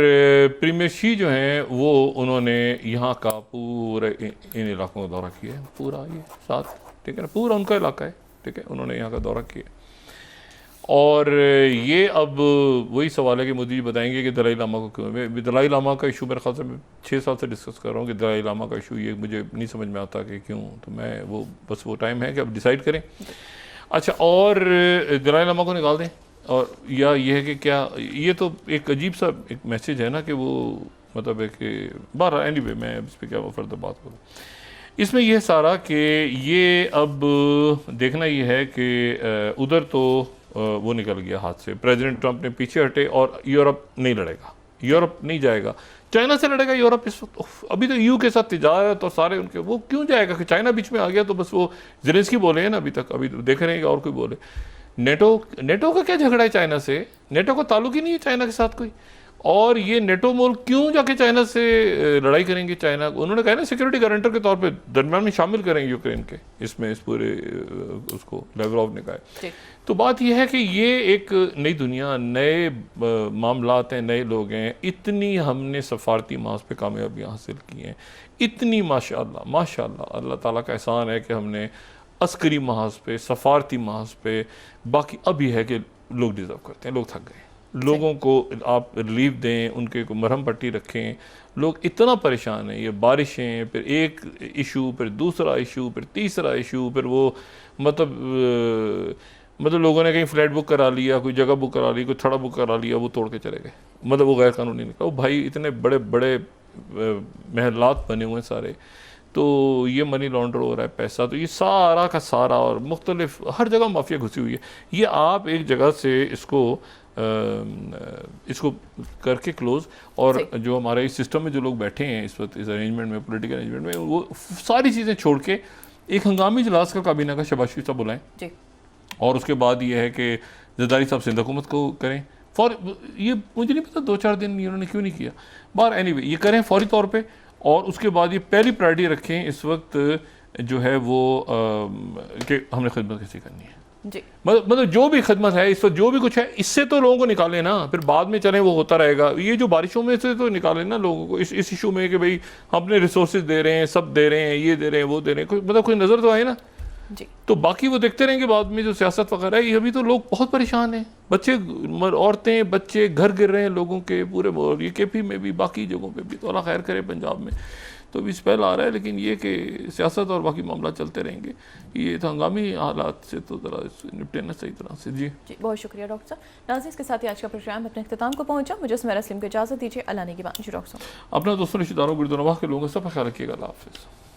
प्रीमियर शी जो हैं वो उन्होंने यहाँ का पूरे इन इलाकों का दौरा किया है, पूरा ये साथ, ठीक है ना, पूरा उनका इलाका है, ठीक है, उन्होंने यहाँ का दौरा किया। और ये अब वही सवाल है कि मोदी जी बताएंगे कि दलाई लामा को क्यों। मैं दलाई लामा का इशू मेरे ख्याल से मैं 6 साल से डिस्कस कर रहा हूँ कि दलाई लामा का इशू, ये मुझे नहीं समझ में आता कि क्यों। तो मैं वो बस वो टाइम है कि अब डिसाइड करें। अच्छा, और दलाई लामा को निकाल दें, और या ये है कि क्या, ये तो एक अजीब सा एक मैसेज है ना कि वो मतलब है कि बारह एनीवे मैं इस पर क्या वो फर्दर बात करूँ। इसमें यह सारा कि ये अब देखना ये है कि उधर तो वो निकल गया हाथ से, प्रेसिडेंट ट्रंप ने पीछे हटे, और यूरोप नहीं लड़ेगा, यूरोप नहीं जाएगा, चाइना से लड़ेगा यूरोप इस वक्त। अभी तो EU के साथ तिजारत और सारे उनके, वो क्यों जाएगा कि चाइना बीच में आ गया तो बस वो ज़ेलेंस्की बोले हैं ना अभी तक, अभी तो देख रहे हैं कि और कोई बोले। नेटो का क्या झगड़ा है चाइना से? नेटो का ताल्लुक ही नहीं है चाइना के साथ कोई। और ये नेटो मुल्क क्यों जाके चाइना से लड़ाई करेंगे? चाइना, उन्होंने कहा ना सिक्योरिटी गारंटर के तौर पे दरमियान में शामिल करेंगे यूक्रेन के, इसमें इस पूरे उसको लेवरोव ने कहा। तो बात यह है कि ये एक नई दुनिया, नए मामलात हैं, नए लोग हैं। इतनी हमने सफारती मास पे कामयाबियाँ हासिल की हैं, इतनी माशाअल्लाह अल्लाह ताला का एहसान है कि हमने अस्करी महाज पे, सफारती महाज पे, बाकी अभी है कि लोग डिज़र्व करते हैं, लोग थक गए। लोगों को आप रिलीफ दें, उनके को मरहम पट्टी रखें। लोग इतना परेशान हैं, ये बारिशें, फिर एक इशू, फिर दूसरा इशू, फिर तीसरा इशू, फिर वो मतलब लोगों ने कहीं फ्लैट बुक करा लिया, कोई जगह बुक करा ली, कोई थड़ा बुक करा लिया, वो तोड़ के चले गए, मतलब वो गैर कानूनी निकला। वो भाई इतने बड़े बड़े महलात बने हुए हैं सारे, तो ये मनी लॉन्डर हो रहा है पैसा, तो ये सारा का सारा, और मुख्तलिफ हर जगह माफिया घुसी हुई है। ये आप एक जगह से इसको करके क्लोज, और जो हमारे इस सिस्टम में जो लोग बैठे हैं इस वक्त, इस अरेंजमेंट में, पॉलिटिकल अरेंजमेंट में, वो सारी चीज़ें छोड़ के एक हंगामी इजलास का काबीना का शहबाज शरीफ साहब बुलाएं, और उसके बाद ये है कि जरदारी साहब सिंध हुकूमत को करें ये मुझे नहीं पता 2-4 दिन उन्होंने क्यों नहीं किया, बार एनीवे ये करें फौरी तौर पे। और उसके बाद ये पहली प्रायोरिटी रखें इस वक्त जो है वो कि हमने खिदमत कैसी करनी है जी। मतलब जो भी खिदमत है इस वक्त, जो भी कुछ है, इससे तो लोगों को निकालें ना, फिर बाद में चलें वो होता रहेगा। ये जो बारिशों में से तो निकालें ना लोगों को, इस इशू में कि भाई हम अपने रिसोर्सेज दे रहे हैं, सब दे रहे हैं, ये दे रहे हैं, वो दे रहे हैं, मतलब कोई नज़र तो आए ना जी। तो बाकी वो देखते रहेंगे बाद में जो सियासत वगैरह है। अभी तो लोग बहुत परेशान हैं, बच्चे, औरतें, बच्चे, घर गिर रहे हैं लोगों के पूरे, ये KP में भी, बाकी जगहों पे भी। तो अल्लाह खैर करे पंजाब में तो भी स्पेल आ रहा है, लेकिन ये कि सियासत और बाकी मामला चलते रहेंगे। ये तो हंगामी हालात से तो ज़रा निपटे ना सही तरह से। जी बहुत शुक्रिया डॉक्टर साहब। नाज़रीन, इसके साथ ही आज का प्रोग्राम अपने इख्तिताम को पहुंचा। मुझे सुमेरा सलीम को इजाज़त दीजिए। अल्लाह ने की बात। जी डॉक्टर साहब। अपना दोस्तों, रिश्तेदारों, गुरदनवाह के लोगों का सब ख्याल रखिएगा। अल्लाह हाफ़िज़।